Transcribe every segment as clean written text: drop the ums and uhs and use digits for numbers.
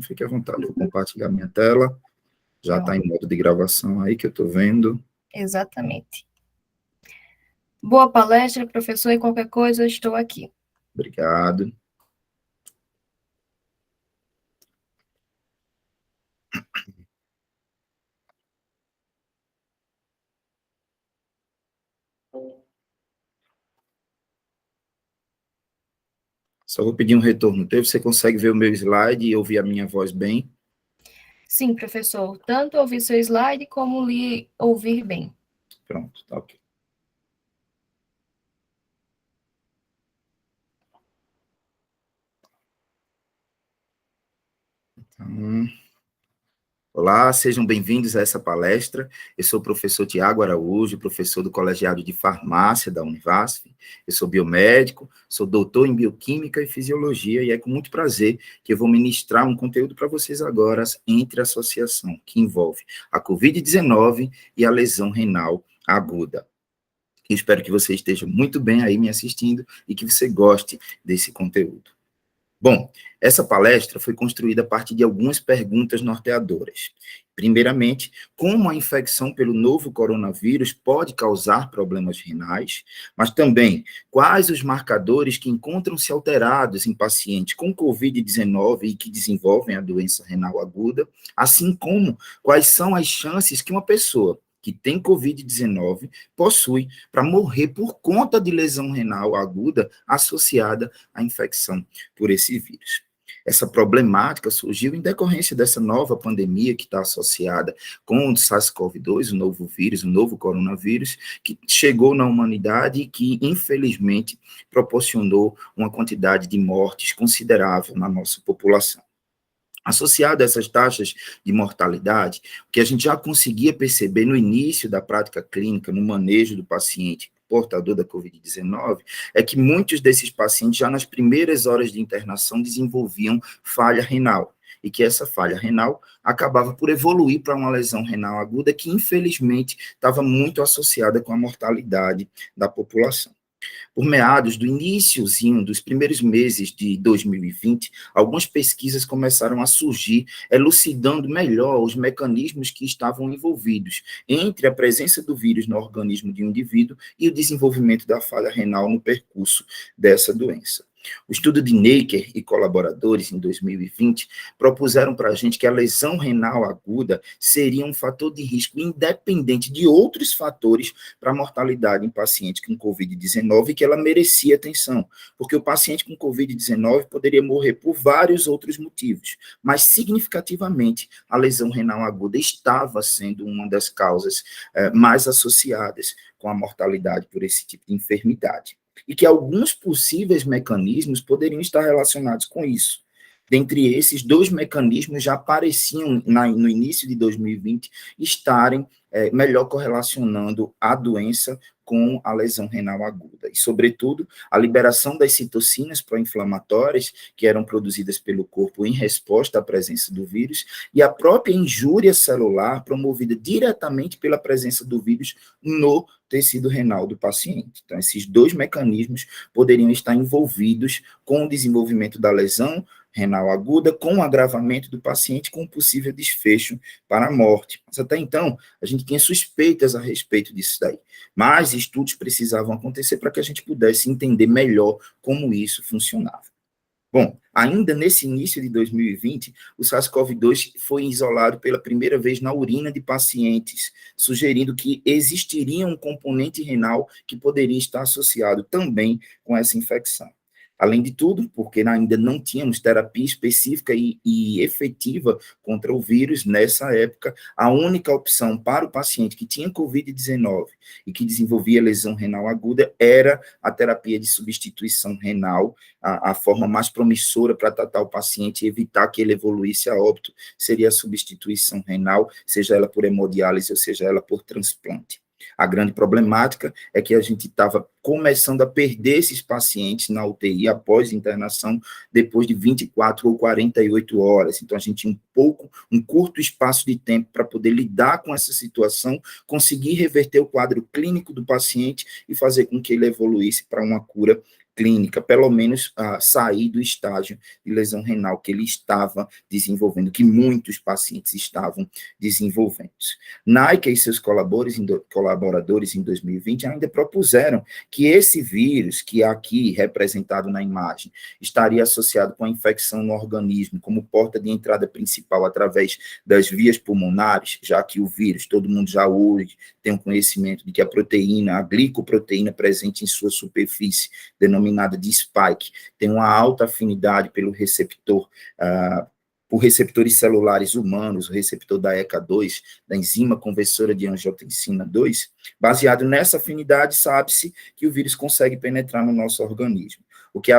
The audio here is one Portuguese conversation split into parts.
fique à vontade, vou compartilhar minha tela, já está em modo de gravação aí que eu estou vendo. Exatamente. Boa palestra, professor, e qualquer coisa, eu estou aqui. Obrigado. Só vou pedir um retorno teu, você consegue ver o meu slide e ouvir a minha voz bem? Sim, professor, tanto ouvir seu slide como lhe ouvir bem. Pronto, tá ok. Então, olá, sejam bem-vindos a essa palestra. Eu sou o professor Tiago Araújo, professor do Colegiado de Farmácia da Univasf. Eu sou biomédico, sou doutor em Bioquímica e Fisiologia, e é com muito prazer que eu vou ministrar um conteúdo para vocês agora entre a associação que envolve a Covid-19 e a lesão renal aguda. Eu espero que você esteja muito bem aí me assistindo e que você goste desse conteúdo. Bom, essa palestra foi construída a partir de algumas perguntas norteadoras. Primeiramente, como a infecção pelo novo coronavírus pode causar problemas renais, mas também quais os marcadores que encontram-se alterados em pacientes com Covid-19 e que desenvolvem a doença renal aguda, assim como quais são as chances que uma pessoa que tem Covid-19 possui para morrer por conta de lesão renal aguda associada à infecção por esse vírus. Essa problemática surgiu em decorrência dessa nova pandemia que está associada com o SARS-CoV-2, o novo vírus, o novo coronavírus, que chegou na humanidade e que, infelizmente, proporcionou uma quantidade de mortes considerável na nossa população. Associado a essas taxas de mortalidade, o que a gente já conseguia perceber no início da prática clínica, no manejo do paciente portador da Covid-19, é que muitos desses pacientes, já nas primeiras horas de internação, desenvolviam falha renal, e que essa falha renal acabava por evoluir para uma lesão renal aguda que, infelizmente, estava muito associada com a mortalidade da população. Por meados do iniciozinho, dos primeiros meses de 2020, algumas pesquisas começaram a surgir, elucidando melhor os mecanismos que estavam envolvidos entre a presença do vírus no organismo de um indivíduo e o desenvolvimento da falha renal no percurso dessa doença. O estudo de Necker e colaboradores, em 2020, propuseram para a gente que a lesão renal aguda seria um fator de risco independente de outros fatores para a mortalidade em pacientes com Covid-19 e que ela merecia atenção, porque o paciente com Covid-19 poderia morrer por vários outros motivos, mas significativamente a lesão renal aguda estava sendo uma das causas mais associadas com a mortalidade por esse tipo de enfermidade. E que alguns possíveis mecanismos poderiam estar relacionados com isso. Dentre esses, dois mecanismos já pareciam, no início de 2020, estarem melhor correlacionando a doença com a lesão renal aguda. E, sobretudo, a liberação das citocinas pró-inflamatórias, que eram produzidas pelo corpo em resposta à presença do vírus, e a própria injúria celular promovida diretamente pela presença do vírus no tecido renal do paciente. Então, esses dois mecanismos poderiam estar envolvidos com o desenvolvimento da lesão renal aguda, com o agravamento do paciente, com um possível desfecho para a morte. Mas até então, a gente tinha suspeitas a respeito disso daí. Mas estudos precisavam acontecer para que a gente pudesse entender melhor como isso funcionava. Bom, ainda nesse início de 2020, o SARS-CoV-2 foi isolado pela primeira vez na urina de pacientes, sugerindo que existiria um componente renal que poderia estar associado também com essa infecção. Além de tudo, porque ainda não tínhamos terapia específica e efetiva contra o vírus nessa época, a única opção para o paciente que tinha Covid-19 e que desenvolvia lesão renal aguda era a terapia de substituição renal. A forma mais promissora para tratar o paciente e evitar que ele evoluísse a óbito seria a substituição renal, seja ela por hemodiálise ou seja ela por transplante. A grande problemática é que a gente estava começando a perder esses pacientes na UTI após internação, depois de 24 ou 48 horas. Então, a gente tinha um curto espaço de tempo para poder lidar com essa situação, conseguir reverter o quadro clínico do paciente e fazer com que ele evoluísse para uma cura clínica, pelo menos sair do estágio de lesão renal que ele estava desenvolvendo, que muitos pacientes estavam desenvolvendo. Nike e seus colaboradores em 2020 ainda propuseram que esse vírus, que é aqui representado na imagem, estaria associado com a infecção no organismo, como porta de entrada principal através das vias pulmonares, já que o vírus, todo mundo já hoje tem um conhecimento de que a proteína, a glicoproteína presente em sua superfície, denominada de spike, tem uma alta afinidade pelo receptor, por receptores celulares humanos, o receptor da ECA2, da enzima conversora de angiotensina 2, baseado nessa afinidade, sabe-se que o vírus consegue penetrar no nosso organismo. O que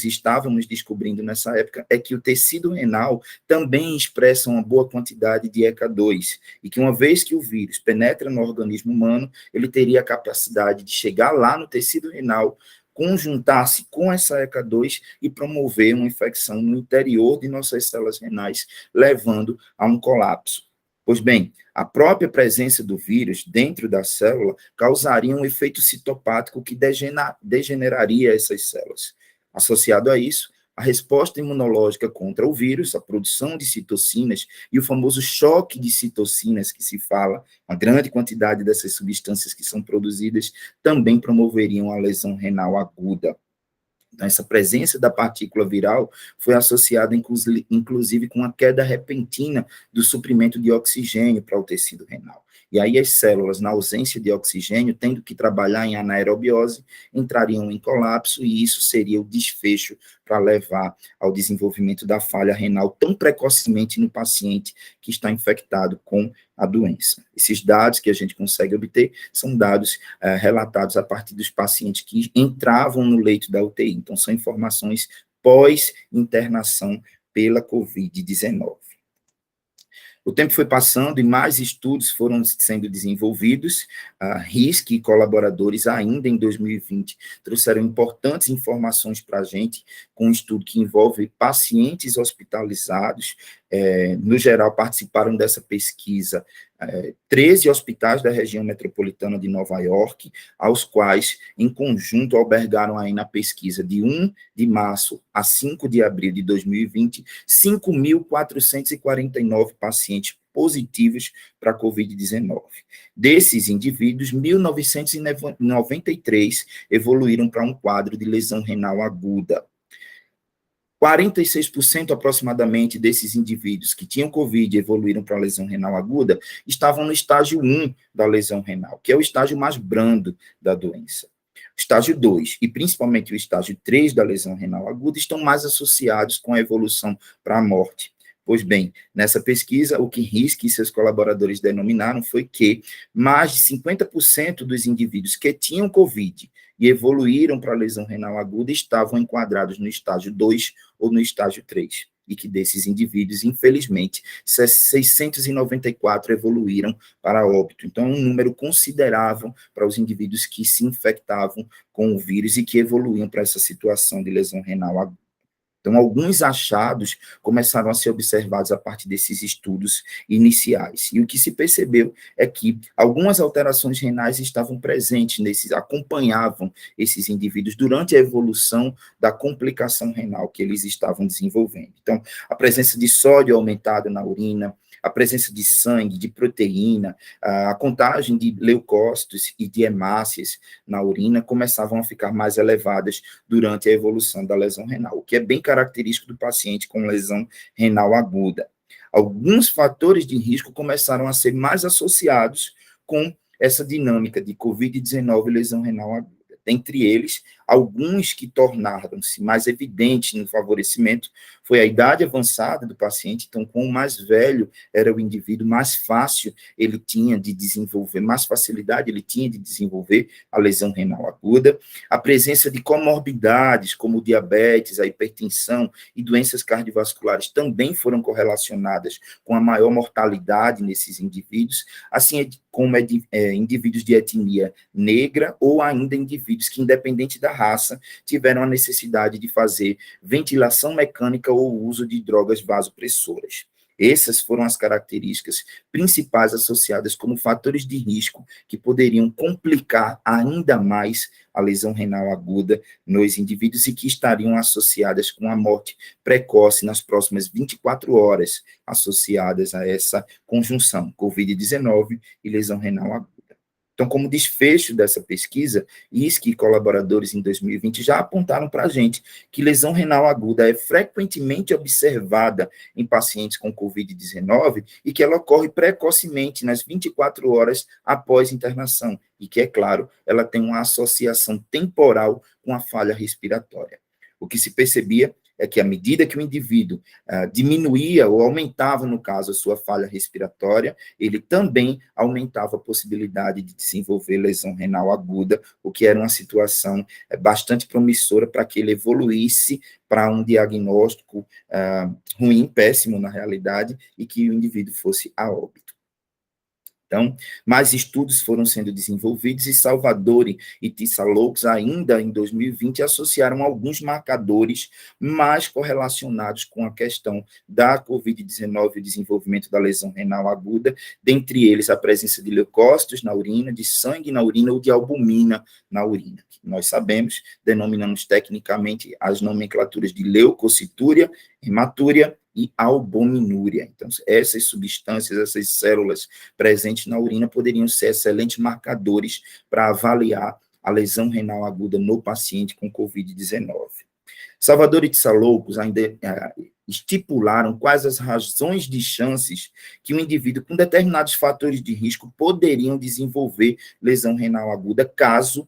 estávamos descobrindo nessa época é que o tecido renal também expressa uma boa quantidade de ECA2, e que uma vez que o vírus penetra no organismo humano, ele teria a capacidade de chegar lá no tecido renal, conjuntar-se com essa ECA2 e promover uma infecção no interior de nossas células renais, levando a um colapso. Pois bem, a própria presença do vírus dentro da célula causaria um efeito citopático que degeneraria essas células. Associado a isso, a resposta imunológica contra o vírus, a produção de citocinas e o famoso choque de citocinas que se fala, a grande quantidade dessas substâncias que são produzidas, também promoveriam a lesão renal aguda. Então, essa presença da partícula viral foi associada, inclusive, com a queda repentina do suprimento de oxigênio para o tecido renal. E aí as células, na ausência de oxigênio, tendo que trabalhar em anaerobiose, entrariam em colapso, e isso seria o desfecho para levar ao desenvolvimento da falha renal tão precocemente no paciente que está infectado com a doença. Esses dados que a gente consegue obter são dados relatados a partir dos pacientes que entravam no leito da UTI. Então, são informações pós-internação pela COVID-19. O tempo foi passando e mais estudos foram sendo desenvolvidos. RISC e colaboradores, ainda em 2020, trouxeram importantes informações para a gente, com um estudo que envolve pacientes hospitalizados. No geral, participaram dessa pesquisa 13 hospitais da região metropolitana de Nova York, aos quais, em conjunto, albergaram aí na pesquisa de 1 de março a 5 de abril de 2020, 5.449 pacientes positivos para a COVID-19. Desses indivíduos, 1.993 evoluíram para um quadro de lesão renal aguda. 46% aproximadamente desses indivíduos que tinham COVID e evoluíram para a lesão renal aguda estavam no estágio 1 da lesão renal, que é o estágio mais brando da doença. O estágio 2 e principalmente o estágio 3 da lesão renal aguda estão mais associados com a evolução para a morte. Pois bem, nessa pesquisa, o que RISC e seus colaboradores denominaram foi que mais de 50% dos indivíduos que tinham COVID e evoluíram para a lesão renal aguda estavam enquadrados no estágio 2 ou no estágio 3, e que desses indivíduos, infelizmente, 694 evoluíram para óbito. Então, é um número considerável para os indivíduos que se infectavam com o vírus e que evoluíam para essa situação de lesão renal aguda. Então, alguns achados começaram a ser observados a partir desses estudos iniciais. E o que se percebeu é que algumas alterações renais estavam presentes acompanhavam esses indivíduos durante a evolução da complicação renal que eles estavam desenvolvendo. Então, a presença de sódio aumentado na urina, a presença de sangue, de proteína, a contagem de leucócitos e de hemácias na urina começavam a ficar mais elevadas durante a evolução da lesão renal, o que é bem característico do paciente com lesão renal aguda. Alguns fatores de risco começaram a ser mais associados com essa dinâmica de COVID-19 e lesão renal aguda. Dentre eles, alguns que tornaram-se mais evidentes no favorecimento foi a idade avançada do paciente. Então, quanto mais velho era o indivíduo, mais fácil ele tinha de desenvolver, mais facilidade ele tinha de desenvolver a lesão renal aguda. A presença de comorbidades, como diabetes, a hipertensão e doenças cardiovasculares também foram correlacionadas com a maior mortalidade nesses indivíduos, assim como indivíduos de etnia negra ou ainda indivíduos que, independente da raça, tiveram a necessidade de fazer ventilação mecânica ou uso de drogas vasopressoras. Essas foram as características principais associadas como fatores de risco que poderiam complicar ainda mais a lesão renal aguda nos indivíduos e que estariam associadas com a morte precoce nas próximas 24 horas, associadas a essa conjunção COVID-19 e lesão renal aguda. Então, como desfecho dessa pesquisa, ISC e colaboradores em 2020 já apontaram para a gente que lesão renal aguda é frequentemente observada em pacientes com COVID-19 e que ela ocorre precocemente nas 24 horas após internação e que, é claro, ela tem uma associação temporal com a falha respiratória. O que se percebia é que à medida que o indivíduo diminuía ou aumentava, no caso, a sua falha respiratória, ele também aumentava a possibilidade de desenvolver lesão renal aguda, o que era uma situação bastante promissora para que ele evoluísse para um diagnóstico ruim, péssimo na realidade, e que o indivíduo fosse a óbito. Então, mais estudos foram sendo desenvolvidos e Salvador e Tissalloucos, ainda em 2020, associaram alguns marcadores mais correlacionados com a questão da COVID-19 e o desenvolvimento da lesão renal aguda, dentre eles a presença de leucócitos na urina, de sangue na urina ou de albumina na urina. Nós sabemos, denominamos tecnicamente as nomenclaturas de leucocitúria, hematúria e albuminúria. Então, essas substâncias, essas células presentes na urina poderiam ser excelentes marcadores para avaliar a lesão renal aguda no paciente com COVID-19. Salvador e Tissalloucos ainda estipularam quais as razões de chances que o indivíduo com determinados fatores de risco poderiam desenvolver lesão renal aguda caso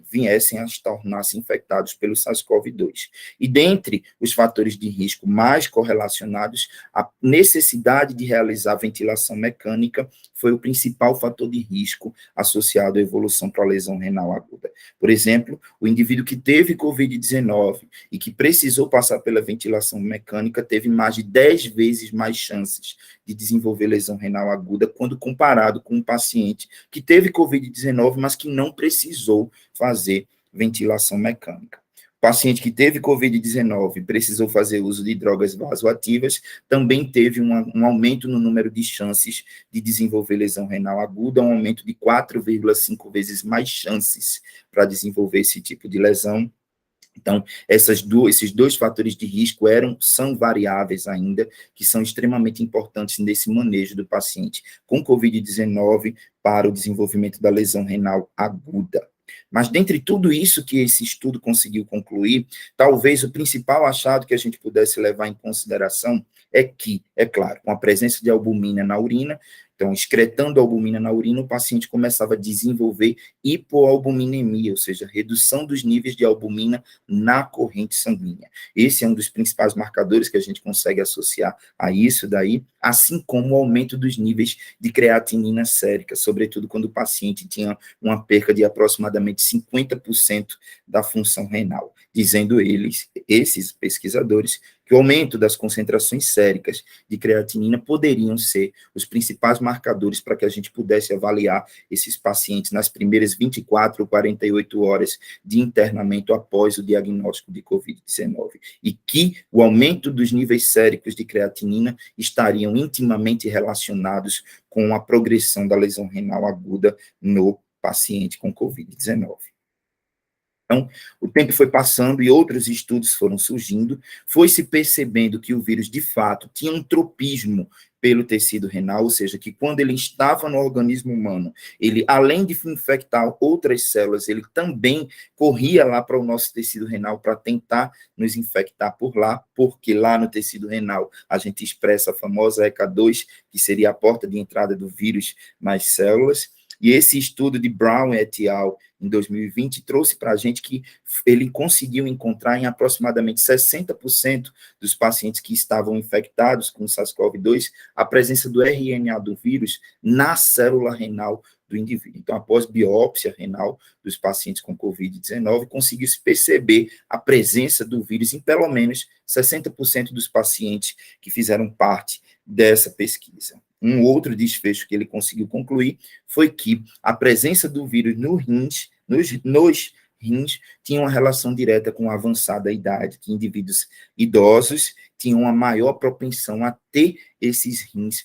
viessem a tornar-se infectados pelo SARS-CoV-2. E dentre os fatores de risco mais correlacionados, a necessidade de realizar ventilação mecânica foi o principal fator de risco associado à evolução para a lesão renal aguda. Por exemplo, o indivíduo que teve COVID-19 e que precisou passar pela ventilação mecânica teve mais de 10 vezes mais chances de desenvolver lesão renal aguda quando comparado com um paciente que teve COVID-19, mas que não precisou fazer ventilação mecânica. O paciente que teve COVID-19 e precisou fazer uso de drogas vasoativas também teve um aumento no número de chances de desenvolver lesão renal aguda, um aumento de 4,5 vezes mais chances para desenvolver esse tipo de lesão. Então, esses dois fatores de risco são variáveis ainda, que são extremamente importantes nesse manejo do paciente com COVID-19 para o desenvolvimento da lesão renal aguda. Mas, dentre tudo isso que esse estudo conseguiu concluir, talvez o principal achado que a gente pudesse levar em consideração é que, é claro, com a presença de albumina na urina, então, excretando albumina na urina, o paciente começava a desenvolver hipoalbuminemia, ou seja, redução dos níveis de albumina na corrente sanguínea. Esse é um dos principais marcadores que a gente consegue associar a isso daí, assim como o aumento dos níveis de creatinina sérica, sobretudo quando o paciente tinha uma perca de aproximadamente 50% da função renal, dizendo esses pesquisadores, que o aumento das concentrações séricas de creatinina poderiam ser os principais marcadores para que a gente pudesse avaliar esses pacientes nas primeiras 24 ou 48 horas de internamento após o diagnóstico de COVID-19, e que o aumento dos níveis séricos de creatinina estariam intimamente relacionados com a progressão da lesão renal aguda no paciente com COVID-19. Então, o tempo foi passando e outros estudos foram surgindo, foi-se percebendo que o vírus, de fato, tinha um tropismo pelo tecido renal, ou seja, que quando ele estava no organismo humano, ele, além de infectar outras células, ele também corria lá para o nosso tecido renal para tentar nos infectar por lá, porque lá no tecido renal a gente expressa a famosa ECA2, que seria a porta de entrada do vírus nas células. E esse estudo de Brown et al., em 2020, trouxe para a gente que ele conseguiu encontrar em aproximadamente 60% dos pacientes que estavam infectados com SARS-CoV-2 a presença do RNA do vírus na célula renal do indivíduo. Então, após biópsia renal dos pacientes com COVID-19, conseguiu-se perceber a presença do vírus em pelo menos 60% dos pacientes que fizeram parte dessa pesquisa. Um outro desfecho que ele conseguiu concluir foi que a presença do vírus nos rins tinha uma relação direta com a avançada idade, que indivíduos idosos tinham uma maior propensão a ter esses rins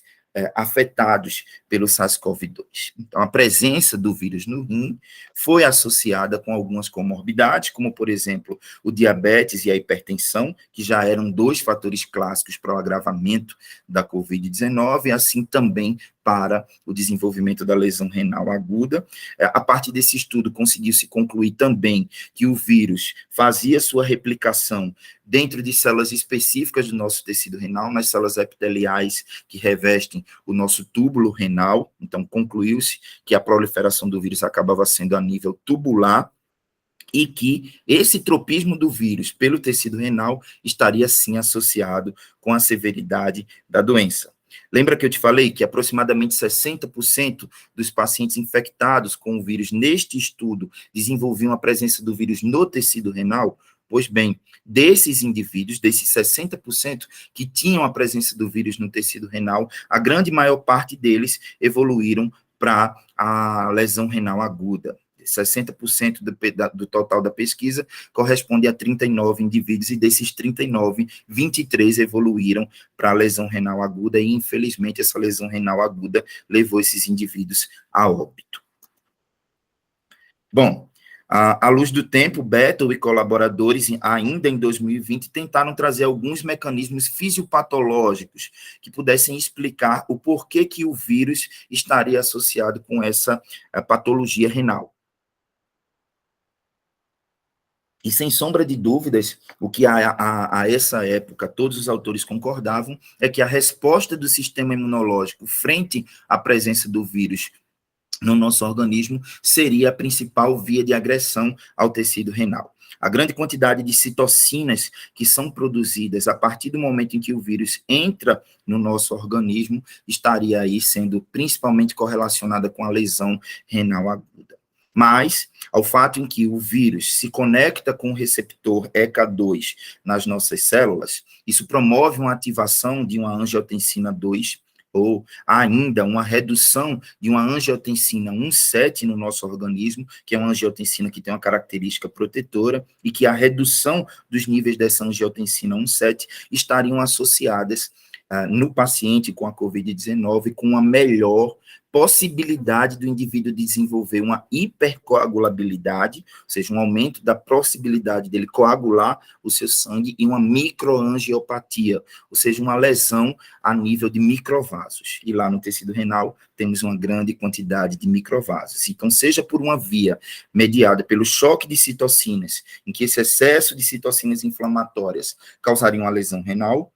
afetados pelo SARS-CoV-2. Então, a presença do vírus no rim foi associada com algumas comorbidades, como, por exemplo, o diabetes e a hipertensão, que já eram 2 fatores clássicos para o agravamento da COVID-19, assim também para o desenvolvimento da lesão renal aguda. A partir desse estudo, conseguiu-se concluir também que o vírus fazia sua replicação dentro de células específicas do nosso tecido renal, nas células epiteliais que revestem o nosso túbulo renal. Então, concluiu-se que a proliferação do vírus acabava sendo a nível tubular, e que esse tropismo do vírus pelo tecido renal estaria, sim, associado com a severidade da doença. Lembra que eu te falei que aproximadamente 60% dos pacientes infectados com o vírus neste estudo desenvolviam a presença do vírus no tecido renal? Pois bem, desses indivíduos, desses 60% que tinham a presença do vírus no tecido renal, a grande maior parte deles evoluíram para a lesão renal aguda. 60% do total da pesquisa corresponde a 39 indivíduos, e desses 39, 23 evoluíram para a lesão renal aguda, e infelizmente essa lesão renal aguda levou esses indivíduos a óbito. Bom, à luz do tempo, Bettel e colaboradores, ainda em 2020, tentaram trazer alguns mecanismos fisiopatológicos que pudessem explicar o porquê que o vírus estaria associado com essa patologia renal. E, sem sombra de dúvidas, o que a essa época todos os autores concordavam é que a resposta do sistema imunológico frente à presença do vírus no nosso organismo seria a principal via de agressão ao tecido renal. A grande quantidade de citocinas que são produzidas a partir do momento em que o vírus entra no nosso organismo estaria aí sendo principalmente correlacionada com a lesão renal aguda. Mas, ao fato em que o vírus se conecta com o receptor ECA2 nas nossas células, isso promove uma ativação de uma angiotensina 2, ou ainda uma redução de uma angiotensina 1,7 no nosso organismo, que é uma angiotensina que tem uma característica protetora, e que a redução dos níveis dessa angiotensina 1,7 estariam associadas no paciente com a COVID-19 com uma melhor possibilidade do indivíduo desenvolver uma hipercoagulabilidade, ou seja, um aumento da possibilidade dele coagular o seu sangue, e uma microangiopatia, ou seja, uma lesão a nível de microvasos. E lá no tecido renal temos uma grande quantidade de microvasos. Então, seja por uma via mediada pelo choque de citocinas, em que esse excesso de citocinas inflamatórias causaria uma lesão renal,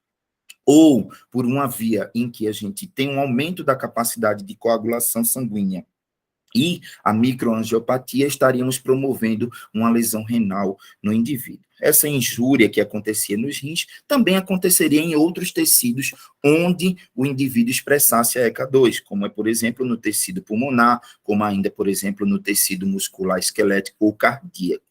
ou por uma via em que a gente tem um aumento da capacidade de coagulação sanguínea e a microangiopatia, estaríamos promovendo uma lesão renal no indivíduo. Essa injúria que acontecia nos rins também aconteceria em outros tecidos onde o indivíduo expressasse a ECA2, como é, por exemplo, no tecido pulmonar, como ainda, por exemplo, no tecido muscular esquelético ou cardíaco.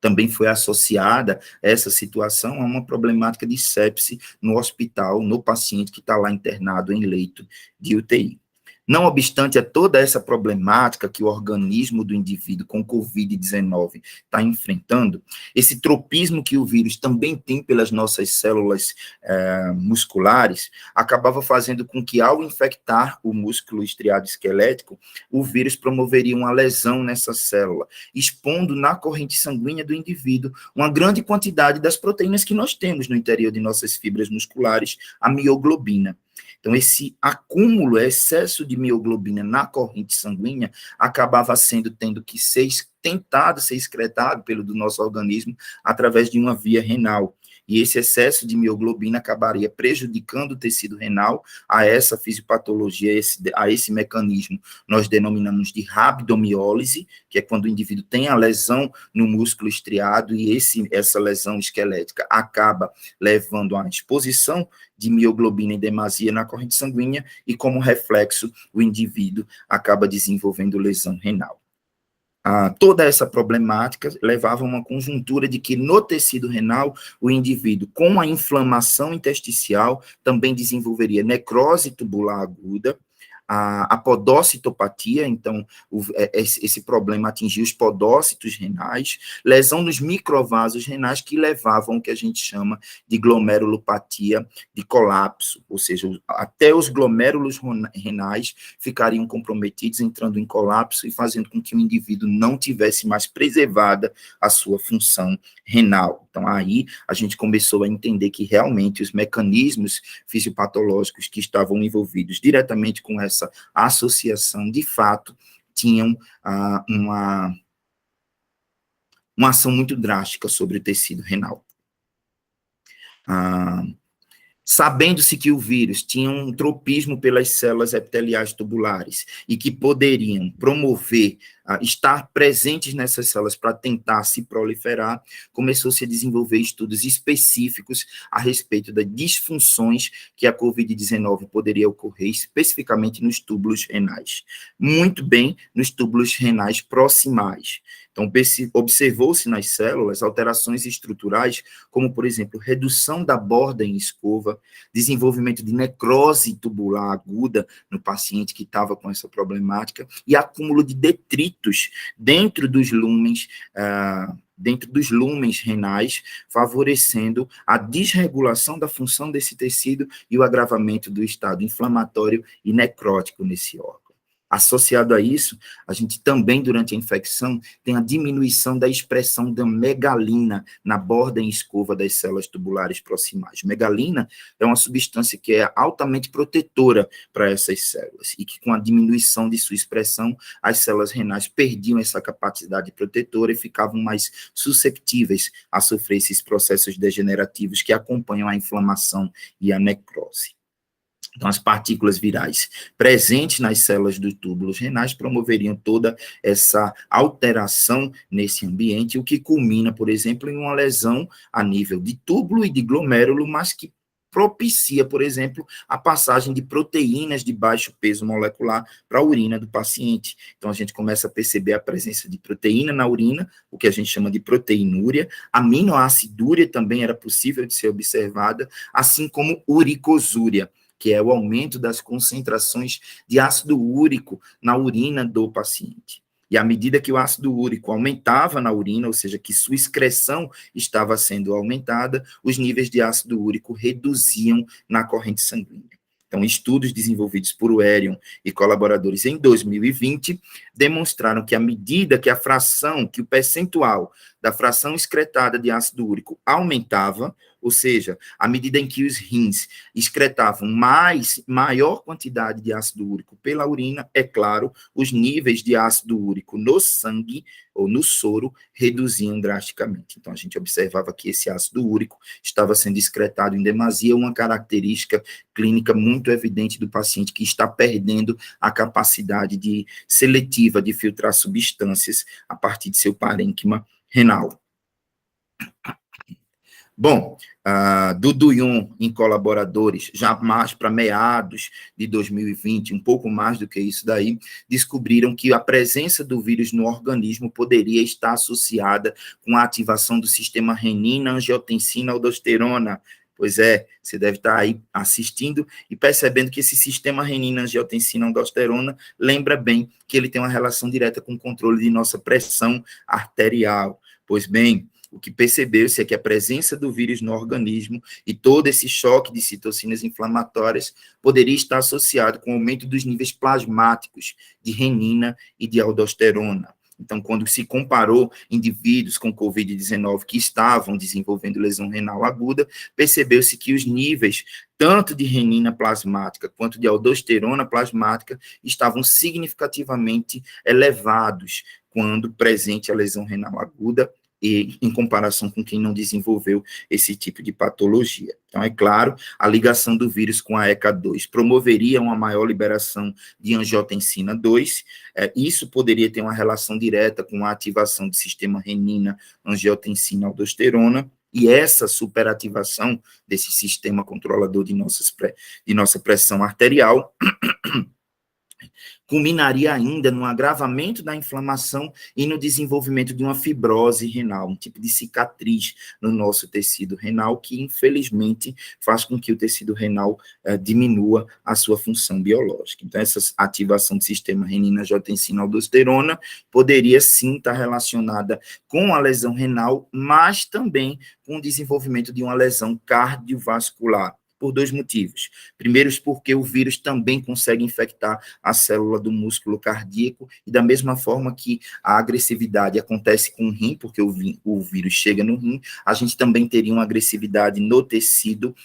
Também foi associada essa situação a uma problemática de sepse no hospital, no paciente que está lá internado em leito de UTI. Não obstante a toda essa problemática que o organismo do indivíduo com COVID-19 está enfrentando, esse tropismo que o vírus também tem pelas nossas células musculares, acabava fazendo com que, ao infectar o músculo estriado esquelético, o vírus promoveria uma lesão nessa célula, expondo na corrente sanguínea do indivíduo uma grande quantidade das proteínas que nós temos no interior de nossas fibras musculares, a mioglobina. Então, esse acúmulo, excesso de mioglobina na corrente sanguínea, acabava tendo que ser tentado ser excretado pelo do nosso organismo através de uma via renal. E esse excesso de mioglobina acabaria prejudicando o tecido renal. A essa fisiopatologia, a esse mecanismo, nós denominamos de rabdomiólise, que é quando o indivíduo tem a lesão no músculo estriado, e essa lesão esquelética acaba levando a exposição de mioglobina em demasia na corrente sanguínea, e como reflexo, o indivíduo acaba desenvolvendo lesão renal. Toda essa problemática levava a uma conjuntura de que no tecido renal, o indivíduo com a inflamação intersticial também desenvolveria necrose tubular aguda, a podocitopatia, então esse problema atingiu os podócitos renais, lesão nos microvasos renais que levavam o que a gente chama de glomerulopatia de colapso, ou seja, até os glomérulos renais ficariam comprometidos, entrando em colapso e fazendo com que o indivíduo não tivesse mais preservada a sua função renal. Então, aí a gente começou a entender que realmente os mecanismos fisiopatológicos que estavam envolvidos diretamente com essa associação, de fato, tinham uma ação muito drástica sobre o tecido renal. Sabendo-se que o vírus tinha um tropismo pelas células epiteliais tubulares e que poderiam promover, estar presentes nessas células para tentar se proliferar, começou-se a desenvolver estudos específicos a respeito das disfunções que a COVID-19 poderia ocorrer, especificamente nos túbulos renais. Muito bem, nos túbulos renais proximais. Então, observou-se nas células alterações estruturais, como, por exemplo, redução da borda em escova, desenvolvimento de necrose tubular aguda no paciente que estava com essa problemática, e acúmulo de detritos dentro dos lúmens renais, favorecendo a desregulação da função desse tecido e o agravamento do estado inflamatório e necrótico nesse órgão. Associado a isso, a gente também, durante a infecção, tem a diminuição da expressão da megalina na borda em escova das células tubulares proximais. Megalina é uma substância que é altamente protetora para essas células e que, com a diminuição de sua expressão, as células renais perdiam essa capacidade protetora e ficavam mais susceptíveis a sofrer esses processos degenerativos que acompanham a inflamação e a necrose. Então, as partículas virais presentes nas células dos túbulos renais promoveriam toda essa alteração nesse ambiente, o que culmina, por exemplo, em uma lesão a nível de túbulo e de glomérulo, mas que propicia, por exemplo, a passagem de proteínas de baixo peso molecular para a urina do paciente. Então, a gente começa a perceber a presença de proteína na urina, o que a gente chama de proteinúria. Aminoacidúria também era possível de ser observada, assim como uricosúria, que é o aumento das concentrações de ácido úrico na urina do paciente. E à medida que o ácido úrico aumentava na urina, ou seja, que sua excreção estava sendo aumentada, os níveis de ácido úrico reduziam na corrente sanguínea. Então, estudos desenvolvidos por Werion e colaboradores em 2020 demonstraram que à medida que que o percentual da fração excretada de ácido úrico aumentava, ou seja, à medida em que os rins excretavam maior quantidade de ácido úrico pela urina, é claro, os níveis de ácido úrico no sangue ou no soro reduziam drasticamente. Então, a gente observava que esse ácido úrico estava sendo excretado em demasia, uma característica clínica muito evidente do paciente que está perdendo a capacidade seletiva de filtrar substâncias a partir de seu parênquima renal. Bom, Dudu Yun e colaboradores, já mais para meados de 2020, um pouco mais do que isso daí, descobriram que a presença do vírus no organismo poderia estar associada com a ativação do sistema renina, angiotensina, aldosterona. Pois é, você deve estar aí assistindo e percebendo que esse sistema renina, angiotensina, aldosterona lembra bem que ele tem uma relação direta com o controle de nossa pressão arterial. Pois bem, o que percebeu-se é que a presença do vírus no organismo e todo esse choque de citocinas inflamatórias poderia estar associado com o aumento dos níveis plasmáticos de renina e de aldosterona. Então, quando se comparou indivíduos com COVID-19 que estavam desenvolvendo lesão renal aguda, percebeu-se que os níveis tanto de renina plasmática quanto de aldosterona plasmática estavam significativamente elevados quando presente a lesão renal aguda, e em comparação com quem não desenvolveu esse tipo de patologia. Então, é claro, a ligação do vírus com a ECA2 promoveria uma maior liberação de angiotensina 2, isso poderia ter uma relação direta com a ativação do sistema renina, angiotensina, aldosterona, e essa superativação desse sistema controlador de nossa pressão arterial culminaria ainda no agravamento da inflamação e no desenvolvimento de uma fibrose renal, um tipo de cicatriz no nosso tecido renal, que infelizmente faz com que o tecido renal diminua a sua função biológica. Então, essa ativação do sistema renina-angiotensina-aldosterona poderia sim estar relacionada com a lesão renal, mas também com o desenvolvimento de uma lesão cardiovascular, por dois motivos. Primeiro, porque o vírus também consegue infectar a célula do músculo cardíaco, e da mesma forma que a agressividade acontece com o rim, porque o vírus chega no rim, a gente também teria uma agressividade no tecido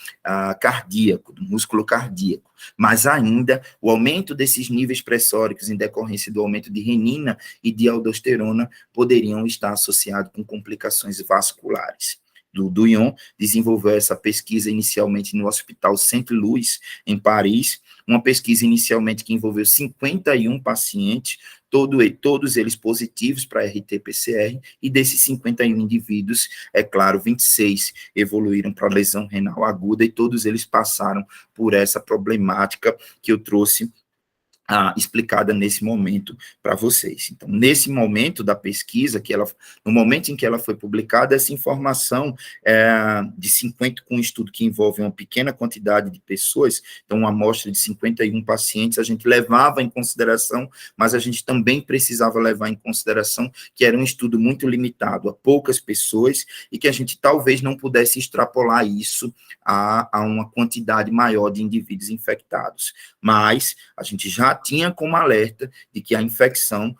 cardíaco, do músculo cardíaco. Mas ainda, o aumento desses níveis pressóricos em decorrência do aumento de renina e de aldosterona poderiam estar associados com complicações vasculares. Duyon desenvolveu essa pesquisa inicialmente no Hospital Saint-Louis, em Paris, uma pesquisa inicialmente que envolveu 51 pacientes, todos eles positivos para RT-PCR, e desses 51 indivíduos, é claro, 26 evoluíram para lesão renal aguda, e todos eles passaram por essa problemática que eu trouxe explicada nesse momento para vocês. Então, nesse momento da pesquisa, no momento em que ela foi publicada, essa informação de 50, com um estudo que envolve uma pequena quantidade de pessoas, então uma amostra de 51 pacientes, a gente levava em consideração, mas a gente também precisava levar em consideração que era um estudo muito limitado a poucas pessoas, e que a gente talvez não pudesse extrapolar isso a uma quantidade maior de indivíduos infectados. Mas a gente já tinha como alerta de que a infecção,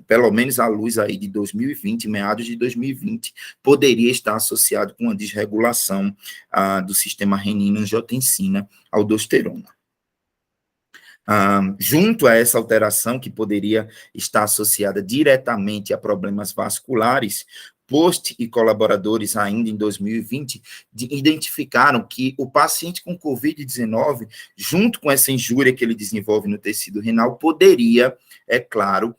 pelo menos à luz aí de 2020, meados de 2020, poderia estar associado com a desregulação do sistema renina-angiotensina-aldosterona. Junto a essa alteração, que poderia estar associada diretamente a problemas vasculares, Post e colaboradores, ainda em 2020, identificaram que o paciente com Covid-19, junto com essa injúria que ele desenvolve no tecido renal, poderia, é claro,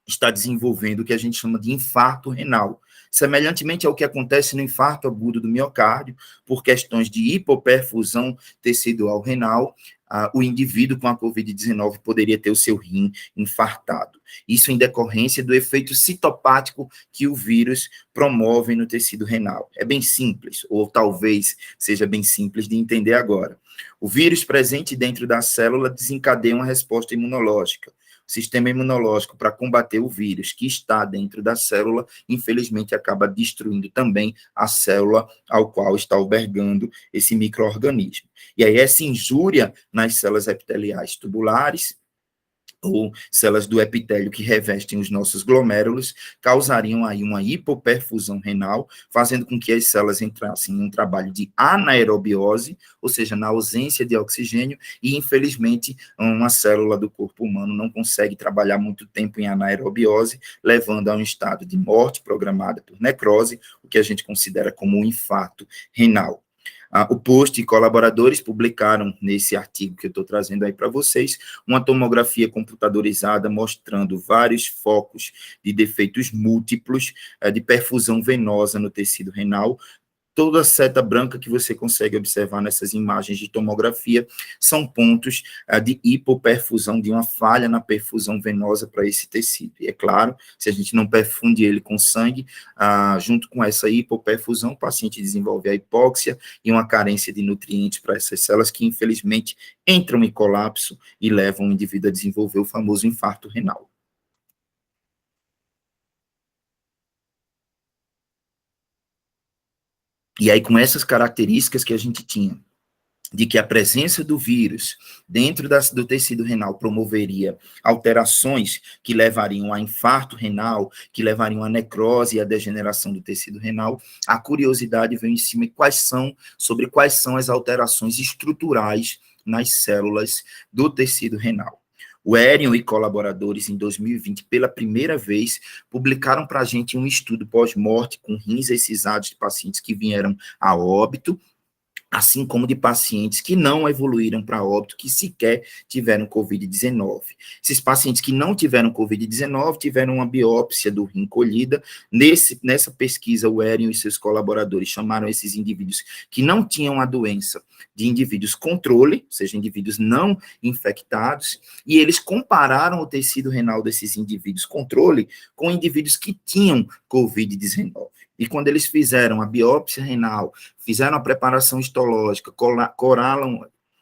estar desenvolvendo o que a gente chama de infarto renal, semelhantemente ao que acontece no infarto agudo do miocárdio, por questões de hipoperfusão tecidual renal. O indivíduo com a Covid-19 poderia ter o seu rim infartado. Isso em decorrência do efeito citopático que o vírus promove no tecido renal. É bem simples, ou talvez seja bem simples de entender agora. O vírus presente dentro da célula desencadeia uma resposta imunológica. O sistema imunológico, para combater o vírus que está dentro da célula, infelizmente acaba destruindo também a célula ao qual está albergando esse micro-organismo. E aí essa injúria nas células epiteliais tubulares, ou células do epitélio que revestem os nossos glomérulos, causariam aí uma hipoperfusão renal, fazendo com que as células entrassem em um trabalho de anaerobiose, ou seja, na ausência de oxigênio, e infelizmente uma célula do corpo humano não consegue trabalhar muito tempo em anaerobiose, levando a um estado de morte programada por necrose, o que a gente considera como um infarto renal. O Post e colaboradores publicaram, nesse artigo que eu estou trazendo aí para vocês, uma tomografia computadorizada mostrando vários focos de defeitos múltiplos de perfusão venosa no tecido renal. Toda a seta branca que você consegue observar nessas imagens de tomografia são pontos de hipoperfusão, de uma falha na perfusão venosa para esse tecido. E é claro, se a gente não perfunde ele com sangue, junto com essa hipoperfusão, o paciente desenvolve a hipóxia e uma carência de nutrientes para essas células que, infelizmente, entram em colapso e levam o indivíduo a desenvolver o famoso infarto renal. E aí, com essas características que a gente tinha, de que a presença do vírus dentro do tecido renal promoveria alterações que levariam a infarto renal, que levariam a necrose e a degeneração do tecido renal, a curiosidade veio em cima sobre quais são as alterações estruturais nas células do tecido renal. O Erion e colaboradores, em 2020, pela primeira vez, publicaram para a gente um estudo pós-morte com rins excisados de pacientes que vieram a óbito, assim como de pacientes que não evoluíram para óbito, que sequer tiveram Covid-19. Esses pacientes que não tiveram Covid-19 tiveram uma biópsia do rim colhida. Nessa pesquisa, o Hélio e seus colaboradores chamaram esses indivíduos que não tinham a doença de indivíduos controle, ou seja, indivíduos não infectados, e eles compararam o tecido renal desses indivíduos controle com indivíduos que tinham Covid-19. E quando eles fizeram a biópsia renal, fizeram a preparação histológica,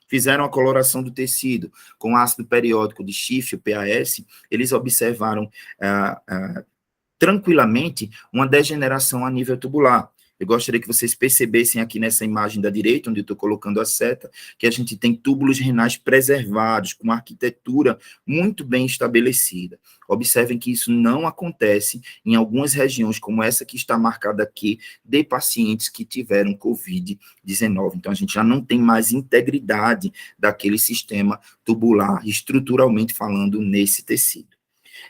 fizeram a coloração do tecido com ácido periódico de Schiff, o PAS, eles observaram tranquilamente uma degeneração a nível tubular. Eu gostaria que vocês percebessem aqui nessa imagem da direita, onde eu estou colocando a seta, que a gente tem túbulos renais preservados, com uma arquitetura muito bem estabelecida. Observem que isso não acontece em algumas regiões, como essa que está marcada aqui, de pacientes que tiveram Covid-19. Então, a gente já não tem mais integridade daquele sistema tubular, estruturalmente falando, nesse tecido.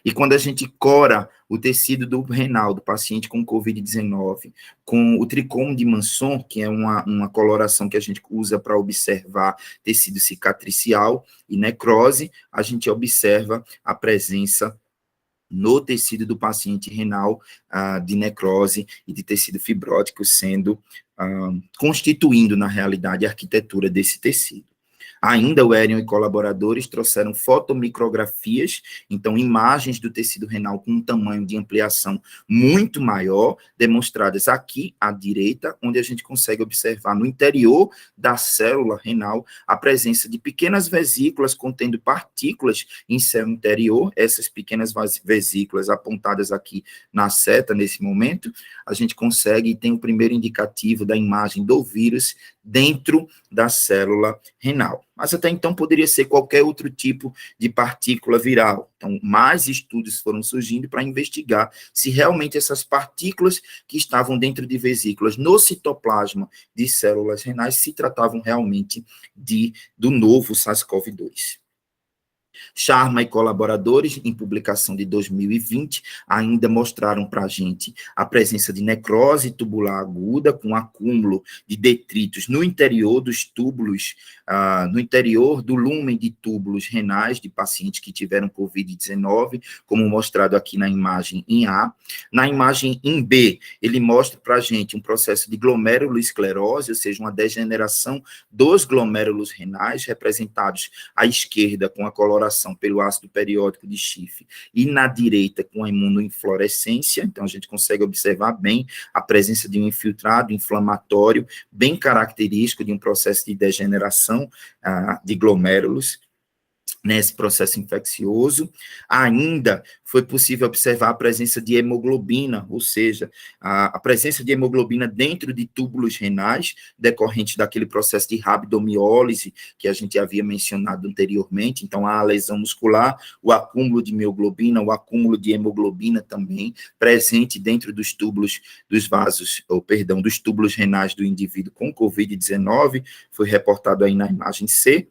E quando a gente cora o tecido do renal do paciente com Covid-19, com o tricômo de Manson, que é uma coloração que a gente usa para observar tecido cicatricial e necrose, a gente observa a presença no tecido do paciente renal de necrose e de tecido fibrótico sendo, constituindo, na realidade, a arquitetura desse tecido. Ainda o Hélio e colaboradores trouxeram fotomicrografias, então imagens do tecido renal com um tamanho de ampliação muito maior, demonstradas aqui à direita, onde a gente consegue observar no interior da célula renal a presença de pequenas vesículas contendo partículas em seu interior, essas pequenas vesículas apontadas aqui na seta nesse momento, a gente consegue e tem o primeiro indicativo da imagem do vírus dentro da célula renal. Mas até então poderia ser qualquer outro tipo de partícula viral. Então, mais estudos foram surgindo para investigar se realmente essas partículas que estavam dentro de vesículas no citoplasma de células renais se tratavam realmente do novo SARS-CoV-2. Sharma e colaboradores, em publicação de 2020, ainda mostraram para a gente a presença de necrose tubular aguda, com acúmulo de detritos no interior dos túbulos, no interior do lúmen de túbulos renais de pacientes que tiveram Covid-19, como mostrado aqui na imagem em A. Na imagem em B, ele mostra para a gente um processo de glomerulosclerose, ou seja, uma degeneração dos glomérulos renais, representados à esquerda com a coloração pelo ácido periódico de Schiff e na direita com a imunoinflorescência. Então, a gente consegue observar bem a presença de um infiltrado inflamatório bem característico de um processo de degeneração de glomérulos nesse processo infeccioso. Ainda foi possível observar a presença de hemoglobina, ou seja, a presença de hemoglobina dentro de túbulos renais, decorrente daquele processo de rabdomiólise que a gente havia mencionado anteriormente. Então, há a lesão muscular, o acúmulo de mioglobina, o acúmulo de hemoglobina também presente dentro dos túbulos dos túbulos renais do indivíduo com Covid-19, foi reportado aí na imagem C.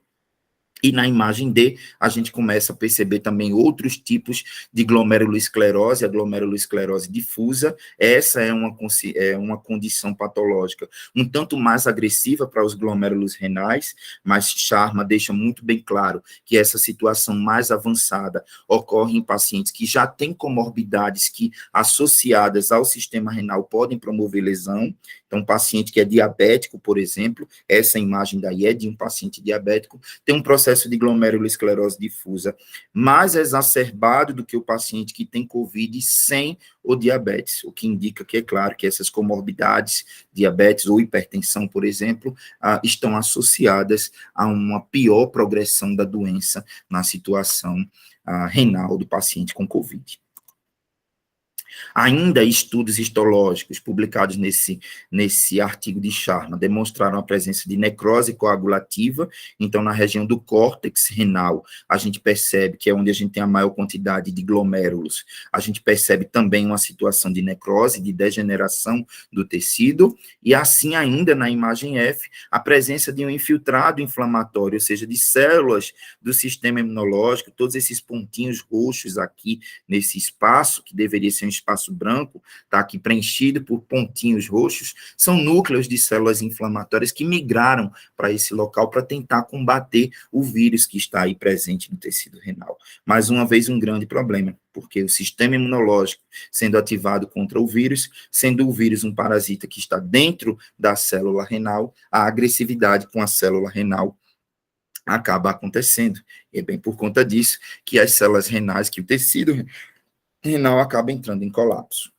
E na imagem D, a gente começa a perceber também outros tipos de glomerulosclerose, a glomerulosclerose difusa. Essa é uma condição patológica um tanto mais agressiva para os glomérulos renais, mas Sharma deixa muito bem claro que essa situação mais avançada ocorre em pacientes que já têm comorbidades que, associadas ao sistema renal, podem promover lesão. Então, um paciente que é diabético, por exemplo, essa imagem daí é de um paciente diabético, tem um processo de glomerulosclerose difusa mais exacerbado do que o paciente que tem COVID sem o diabetes, o que indica que, é claro, que essas comorbidades, diabetes ou hipertensão, por exemplo, estão associadas a uma pior progressão da doença na situação renal do paciente com COVID. Ainda estudos histológicos publicados nesse artigo de Sharma demonstraram a presença de necrose coagulativa. Então, na região do córtex renal, a gente percebe que é onde a gente tem a maior quantidade de glomérulos. A gente percebe também uma situação de necrose, de degeneração do tecido, e assim ainda na imagem F, a presença de um infiltrado inflamatório, ou seja, de células do sistema imunológico, todos esses pontinhos roxos aqui nesse espaço, que deveria ser um espaço branco, está aqui preenchido por pontinhos roxos, são núcleos de células inflamatórias que migraram para esse local para tentar combater o vírus que está aí presente no tecido renal. Mais uma vez, um grande problema, porque o sistema imunológico sendo ativado contra o vírus, sendo o vírus um parasita que está dentro da célula renal, a agressividade com a célula renal acaba acontecendo. E é bem por conta disso que as células renais, que o tecido renal acaba entrando em colapso.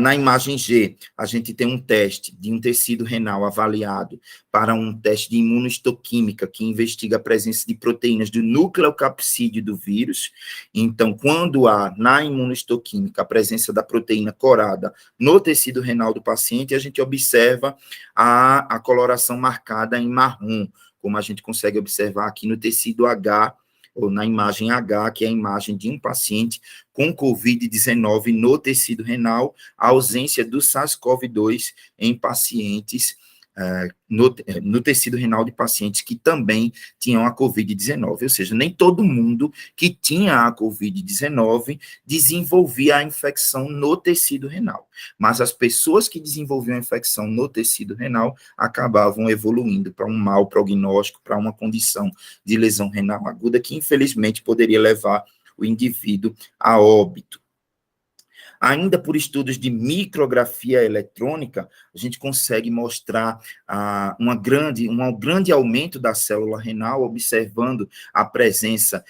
Na imagem G, a gente tem um teste de um tecido renal avaliado para um teste de imunohistoquímica, que investiga a presença de proteínas do nucleocapsídeo do vírus. Então, quando há, na imunohistoquímica, a presença da proteína corada no tecido renal do paciente, a gente observa a coloração marcada em marrom, como a gente consegue observar aqui no tecido H, ou na imagem H, que é a imagem de um paciente com COVID-19 no tecido renal, a ausência do SARS-CoV-2 em pacientes, no tecido renal de pacientes que também tinham a COVID-19, ou seja, nem todo mundo que tinha a COVID-19 desenvolvia a infecção no tecido renal, mas as pessoas que desenvolviam a infecção no tecido renal acabavam evoluindo para um mau prognóstico, para uma condição de lesão renal aguda que, infelizmente, poderia levar o indivíduo a óbito. Ainda por estudos de micrografia eletrônica, a gente consegue mostrar um grande aumento da célula renal, observando a presença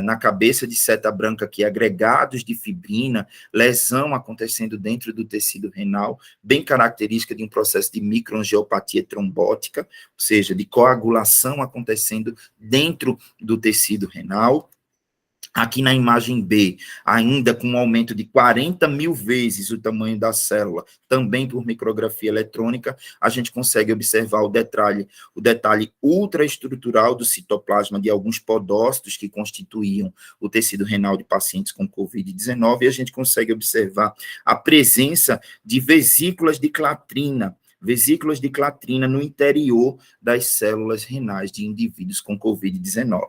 na cabeça de seta branca aqui, agregados de fibrina, lesão acontecendo dentro do tecido renal, bem característica de um processo de microangiopatia trombótica, ou seja, de coagulação acontecendo dentro do tecido renal. Aqui na imagem B, ainda com um aumento de 40 mil vezes o tamanho da célula, também por micrografia eletrônica, a gente consegue observar o detalhe ultraestrutural do citoplasma de alguns podócitos que constituíam o tecido renal de pacientes com COVID-19, e a gente consegue observar a presença de vesículas de clatrina no interior das células renais de indivíduos com COVID-19.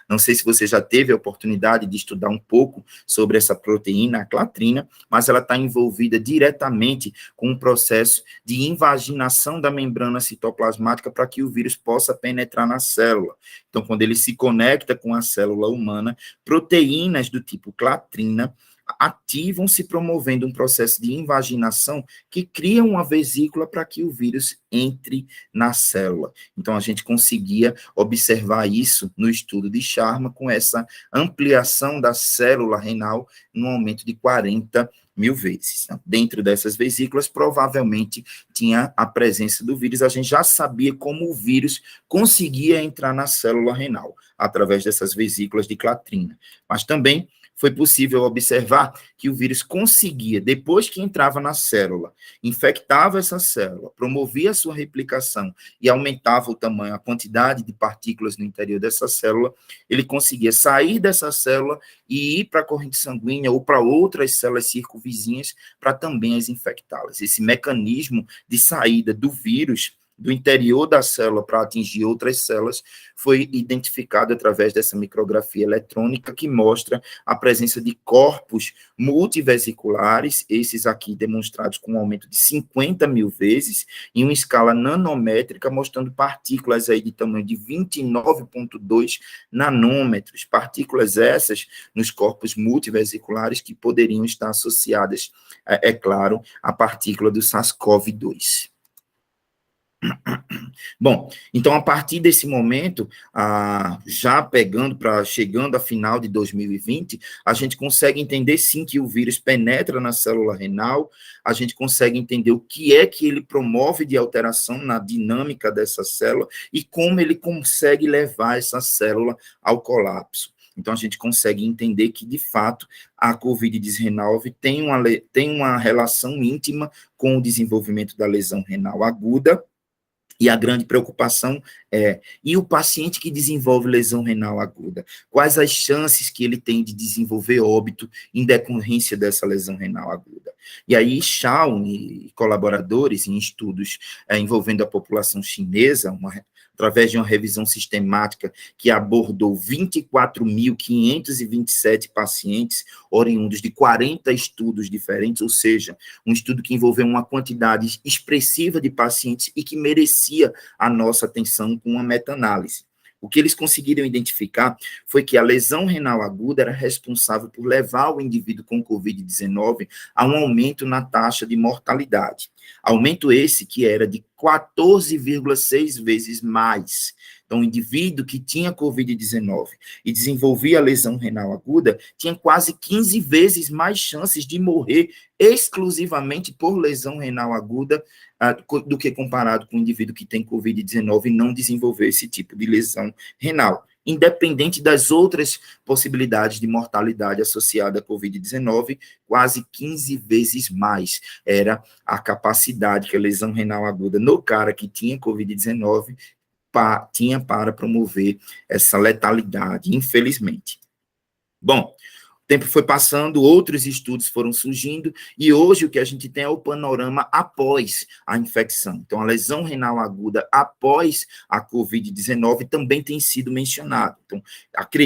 Não sei se você já teve a oportunidade de estudar um pouco sobre essa proteína, a clatrina, mas ela está envolvida diretamente com um processo de invaginação da membrana citoplasmática para que o vírus possa penetrar na célula. Então, quando ele se conecta com a célula humana, proteínas do tipo clatrina ativam-se promovendo um processo de invaginação que cria uma vesícula para que o vírus entre na célula. Então, a gente conseguia observar isso no estudo de Sharma, com essa ampliação da célula renal num aumento de 40 mil vezes. Dentro dessas vesículas, provavelmente tinha a presença do vírus. A gente já sabia como o vírus conseguia entrar na célula renal, através dessas vesículas de clatrina. Mas também foi possível observar que o vírus conseguia, depois que entrava na célula, infectava essa célula, promovia a sua replicação e aumentava o tamanho, a quantidade de partículas no interior dessa célula, ele conseguia sair dessa célula e ir para a corrente sanguínea ou para outras células circunvizinhas para também as infectá-las. Esse mecanismo de saída do vírus do interior da célula para atingir outras células, foi identificado através dessa micrografia eletrônica, que mostra a presença de corpos multivesiculares, esses aqui demonstrados com um aumento de 50 mil vezes, em uma escala nanométrica, mostrando partículas aí de tamanho de 29,2 nanômetros, partículas essas nos corpos multivesiculares que poderiam estar associadas, é claro, à partícula do SARS-CoV-2. Bom, então, a partir desse momento, já chegando a final de 2020, a gente consegue entender, sim, que o vírus penetra na célula renal, a gente consegue entender o que é que ele promove de alteração na dinâmica dessa célula e como ele consegue levar essa célula ao colapso. Então, a gente consegue entender que, de fato, a COVID-19 tem uma relação íntima com o desenvolvimento da lesão renal aguda. E a grande preocupação e o paciente que desenvolve lesão renal aguda? Quais as chances que ele tem de desenvolver óbito em decorrência dessa lesão renal aguda? E aí, Shaw e colaboradores, em estudos envolvendo a população chinesa, através de uma revisão sistemática que abordou 24.527 pacientes oriundos de 40 estudos diferentes, ou seja, um estudo que envolveu uma quantidade expressiva de pacientes e que merecia a nossa atenção com uma meta-análise. O que eles conseguiram identificar foi que a lesão renal aguda era responsável por levar o indivíduo com Covid-19 a um aumento na taxa de mortalidade. Aumento esse que era de 14,6 vezes mais. Então, o indivíduo que tinha Covid-19 e desenvolvia a lesão renal aguda tinha quase 15 vezes mais chances de morrer exclusivamente por lesão renal aguda do que comparado com o indivíduo que tem Covid-19 e não desenvolveu esse tipo de lesão renal, independente das outras possibilidades de mortalidade associada à Covid-19, quase 15 vezes mais era a capacidade que a lesão renal aguda no cara que tinha Covid-19 tinha para promover essa letalidade, infelizmente. Bom, o tempo foi passando, outros estudos foram surgindo, e hoje o que a gente tem é o panorama após a infecção. Então, a lesão renal aguda após a Covid-19 também tem sido mencionado. Então,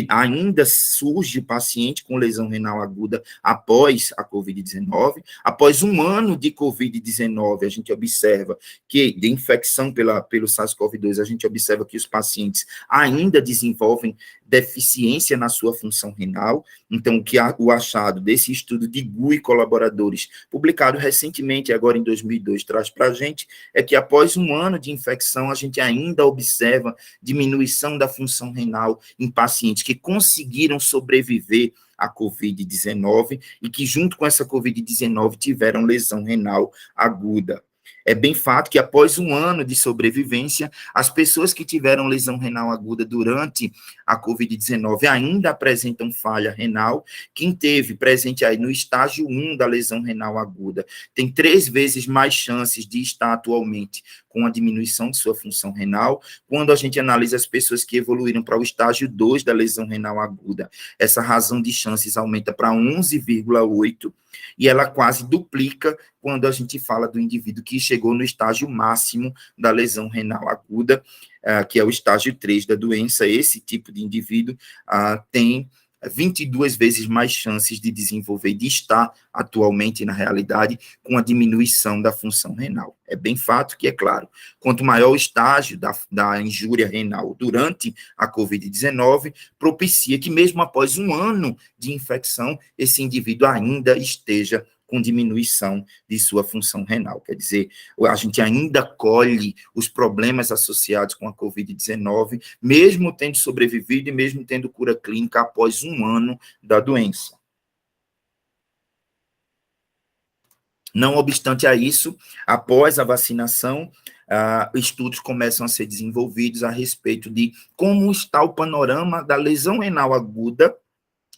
ainda surge paciente com lesão renal aguda após a Covid-19. Após um ano de Covid-19, a gente observa que, de infecção pelo SARS-CoV-2, a gente observa que os pacientes ainda desenvolvem deficiência na sua função renal. Então, o achado desse estudo de Gu e colaboradores, publicado recentemente, agora em 2002, traz para a gente, é que após um ano de infecção, a gente ainda observa diminuição da função renal em pacientes que conseguiram sobreviver à Covid-19 e que, junto com essa Covid-19, tiveram lesão renal aguda. É bem fato que, após um ano de sobrevivência, as pessoas que tiveram lesão renal aguda durante a Covid-19 ainda apresentam falha renal. Quem teve presente aí no estágio 1 da lesão renal aguda tem 3 vezes mais chances de estar atualmente com a diminuição de sua função renal. Quando a gente analisa as pessoas que evoluíram para o estágio 2 da lesão renal aguda, essa razão de chances aumenta para 11,8, e ela quase duplica quando a gente fala do indivíduo que chegou no estágio máximo da lesão renal aguda, que é o estágio 3 da doença. Esse tipo de indivíduo tem 22 vezes mais chances de desenvolver, de estar atualmente, na realidade, com a diminuição da função renal. É bem fato que, é claro, quanto maior o estágio da injúria renal durante a Covid-19, propicia que, mesmo após um ano de infecção, esse indivíduo ainda esteja com diminuição de sua função renal. Quer dizer, a gente ainda colhe os problemas associados com a Covid-19, mesmo tendo sobrevivido e mesmo tendo cura clínica após um ano da doença. Não obstante a isso, após a vacinação, estudos começam a ser desenvolvidos a respeito de como está o panorama da lesão renal aguda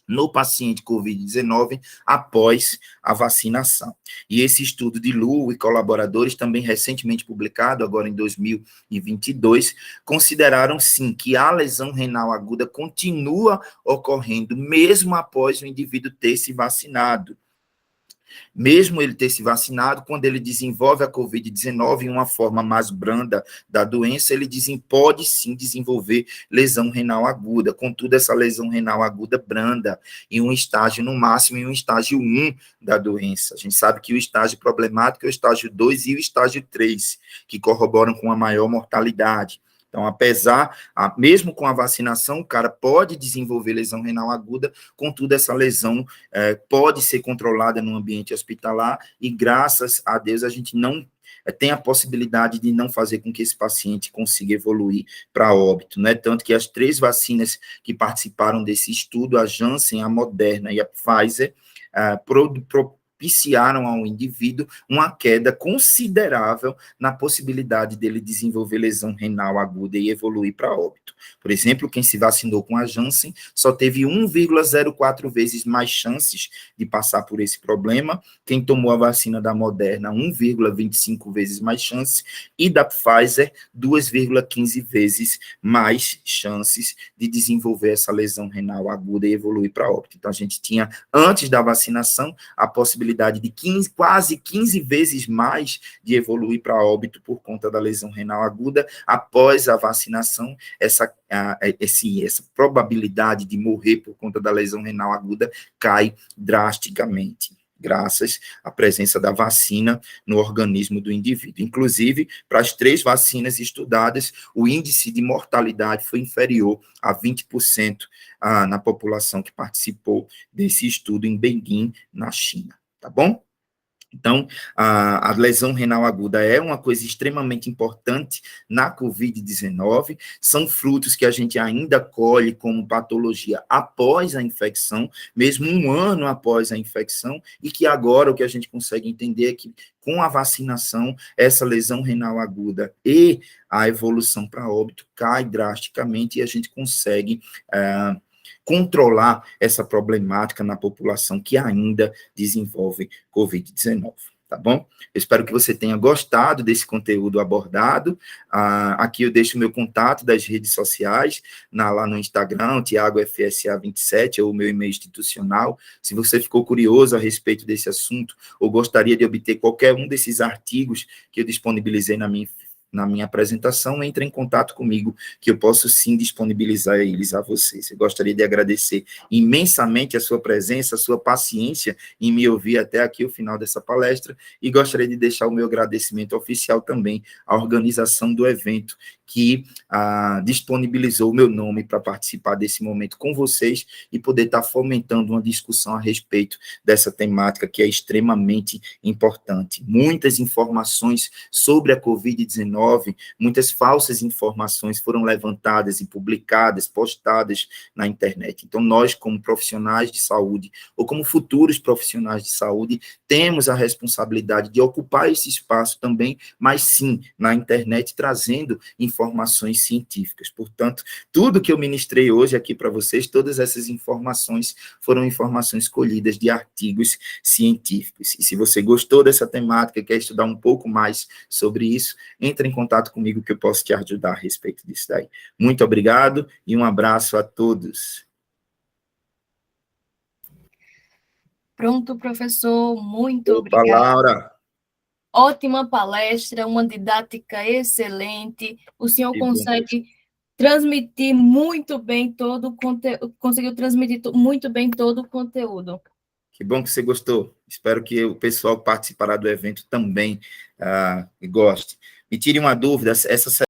no paciente Covid-19 após a vacinação. E esse estudo de Lu e colaboradores, também recentemente publicado, agora em 2022, consideraram, sim, que a lesão renal aguda continua ocorrendo mesmo após o indivíduo ter se vacinado. Mesmo ele ter se vacinado, quando ele desenvolve a Covid-19 em uma forma mais branda da doença, ele pode sim desenvolver lesão renal aguda. Contudo, essa lesão renal aguda branda, em um estágio, no máximo, em um estágio 1 da doença. A gente sabe que o estágio problemático é o estágio 2 e o estágio 3, que corroboram com a maior mortalidade. Então, mesmo com a vacinação, o cara pode desenvolver lesão renal aguda, contudo, essa lesão pode ser controlada no ambiente hospitalar e, graças a Deus, a gente não tem a possibilidade de não fazer com que esse paciente consiga evoluir para óbito, né? Tanto que as 3 vacinas que participaram desse estudo, a Janssen, a Moderna e a Pfizer, propiciaram ao indivíduo uma queda considerável na possibilidade dele desenvolver lesão renal aguda e evoluir para óbito. Por exemplo, quem se vacinou com a Janssen só teve 1,04 vezes mais chances de passar por esse problema, quem tomou a vacina da Moderna, 1,25 vezes mais chances, e da Pfizer, 2,15 vezes mais chances de desenvolver essa lesão renal aguda e evoluir para óbito. Então, a gente tinha, antes da vacinação, a possibilidade probabilidade de quase 15 vezes mais de evoluir para óbito por conta da lesão renal aguda após a vacinação. Essa probabilidade de morrer por conta da lesão renal aguda cai drasticamente, graças à presença da vacina no organismo do indivíduo. Inclusive, para as 3 vacinas estudadas, o índice de mortalidade foi inferior a 20% na população que participou desse estudo em Beijing, na China, tá bom? Então, a lesão renal aguda é uma coisa extremamente importante na Covid-19, são frutos que a gente ainda colhe como patologia após a infecção, mesmo um ano após a infecção, e que agora o que a gente consegue entender é que, com a vacinação, essa lesão renal aguda e a evolução para óbito cai drasticamente e a gente consegue controlar essa problemática na população que ainda desenvolve Covid-19, tá bom? Eu espero que você tenha gostado desse conteúdo abordado. Aqui eu deixo o meu contato das redes sociais, lá no Instagram, TiagoFSA27, ou o meu e-mail institucional. Se você ficou curioso a respeito desse assunto, ou gostaria de obter qualquer um desses artigos que eu disponibilizei na minha apresentação, entre em contato comigo, que eu posso sim disponibilizar eles a vocês. Eu gostaria de agradecer imensamente a sua presença, a sua paciência em me ouvir até aqui o final dessa palestra, e gostaria de deixar o meu agradecimento oficial também à organização do evento, que disponibilizou o meu nome para participar desse momento com vocês e poder estar fomentando uma discussão a respeito dessa temática que é extremamente importante. Muitas informações sobre a Covid-19, muitas falsas informações foram levantadas e publicadas, postadas na internet. Então, nós, como profissionais de saúde, ou como futuros profissionais de saúde, temos a responsabilidade de ocupar esse espaço também, mas sim, na internet, trazendo informações científicas. Portanto, tudo que eu ministrei hoje aqui para vocês, todas essas informações foram informações colhidas de artigos científicos. E se você gostou dessa temática, quer estudar um pouco mais sobre isso, entre em contato comigo que eu posso te ajudar a respeito disso daí. Muito obrigado e um abraço a todos. Pronto, professor, muito Opa, obrigada. Laura. Ótima palestra, uma didática excelente. O senhor Que consegue transmitir muito bem todo o conteúdo, conseguiu transmitir muito bem todo o conteúdo. Que bom que você gostou. Espero que o pessoal que participará do evento também goste. Me tire uma dúvida, essa